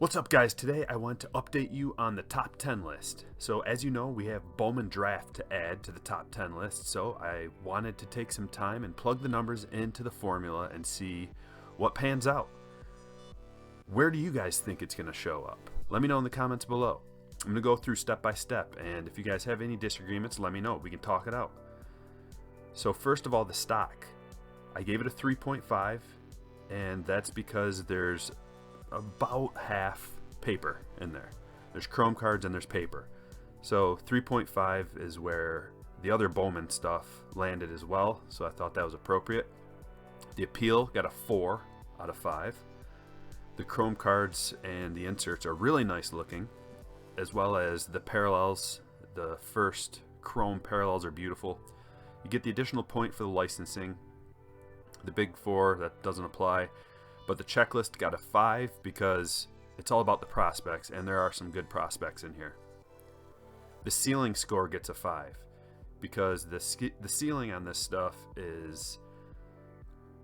What's up, guys? Today I want to update you on the top 10 list. So as you know, we have Bowman draft to add to the top 10 list, so I wanted to take some time and plug the numbers into the formula and see what pans out. Where do you guys think it's going to show up? Let me know in the comments below. I'm going to go through step by step, and if you guys have any disagreements, let me know. We can talk it out. So first of all, the stock. I gave it a 3.5, and that's because there's about half paper in there. There's chrome cards and there's paper. So 3.5 is where the other Bowman stuff landed as well, so I thought that was appropriate. The appeal got a 4 out of 5. The chrome cards and the inserts are really nice looking, as well as the parallels. The first chrome parallels are beautiful. You get the additional point for the licensing. The big 4, that doesn't apply. But the checklist got a 5 because it's all about the prospects, and there are some good prospects in here. The ceiling score gets a 5 because the ceiling on this stuff is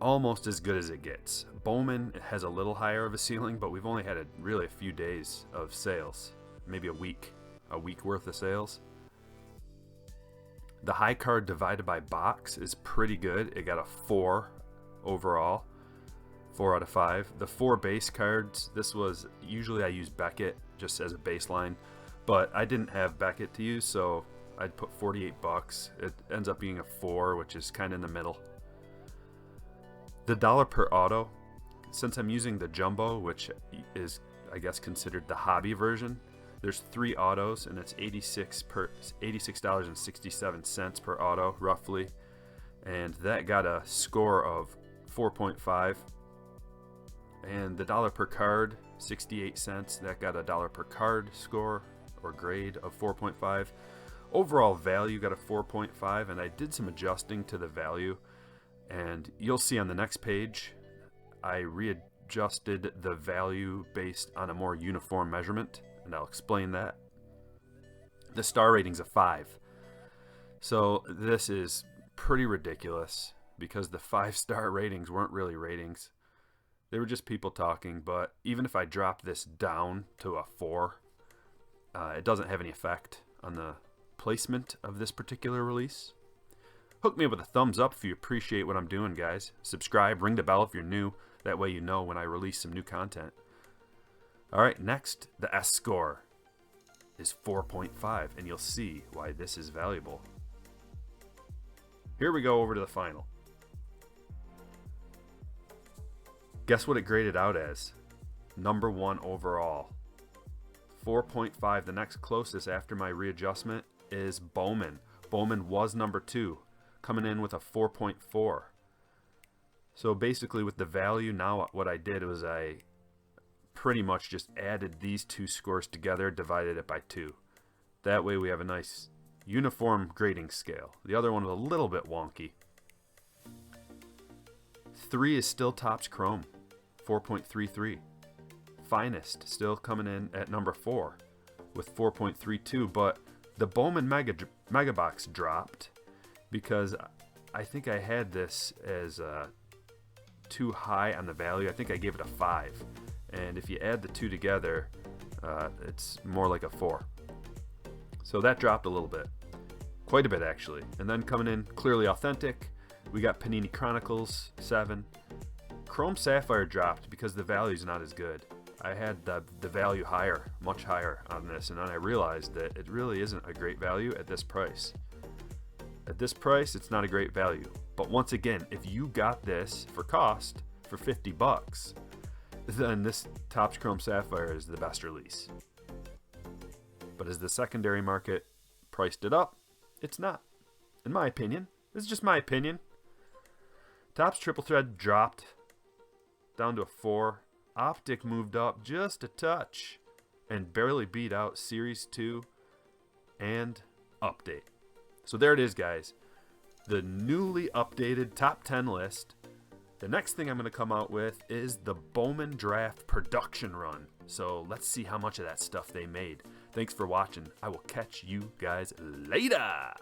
almost as good as it gets. Bowman has a little higher of a ceiling, but we've only had really a few days of sales, maybe a week worth of sales. The high card divided by box is pretty good. It got a 4 overall. 4 out of 5. The 4 base cards, usually I use Beckett just as a baseline, but I didn't have Beckett to use, so I'd put 48 bucks. It ends up being a 4, which is kind of in the middle. The dollar per auto, since I'm using the jumbo, which is I guess considered the hobby version, there's 3 autos and it's $86.67 per auto roughly, and that got a score of 4.5. And the dollar per card, 68 cents, that got a dollar per card score or grade of 4.5. Overall value got a 4.5, and I did some adjusting to the value, and you'll see on the next page I readjusted the value based on a more uniform measurement, and I'll explain that. The star rating's a 5. So this is pretty ridiculous because the 5-star ratings weren't really ratings. They were just people talking, but even if I drop this down to a 4, it doesn't have any effect on the placement of this particular release. Hook me up with a thumbs up if you appreciate what I'm doing, guys. Subscribe, ring the bell if you're new. That way you know when I release some new content. Alright, next, the S score is 4.5, and you'll see why this is valuable. Here we go over to the final. Guess what it graded out as? Number 1 overall. 4.5. The next closest after my readjustment is Bowman. Bowman was number 2, coming in with a 4.4. So basically with the value, now what I did was I pretty much just added these 2 scores together, divided it by 2. That way we have a nice uniform grading scale. The other one was a little bit wonky. 3 is still Topps Chrome, 4.33. Finest still coming in at number 4 with 4.32, but the Bowman Mega Box dropped because I think I had this as too high on the value. I think I gave it a 5, and if you add the 2 together, it's more like a 4. So that dropped a little bit, quite a bit actually. And then coming in clearly authentic, we got Panini Chronicles 7. Chrome Sapphire dropped because the value's not as good. I had the value higher, much higher on this, and then I realized that it really isn't a great value at this price. At this price, it's not a great value. But once again, if you got this for cost for 50 bucks, then this Topps Chrome Sapphire is the best release. But as the secondary market priced it up, it's not. In my opinion. This is just my opinion. Topps Triple Thread dropped down to a 4. Optic moved up just a touch and barely beat out Series 2 and Update. So there it is, guys. The newly updated top 10 list. The next thing I'm going to come out with is the Bowman Draft production run. So let's see how much of that stuff they made. Thanks for watching. I will catch you guys later.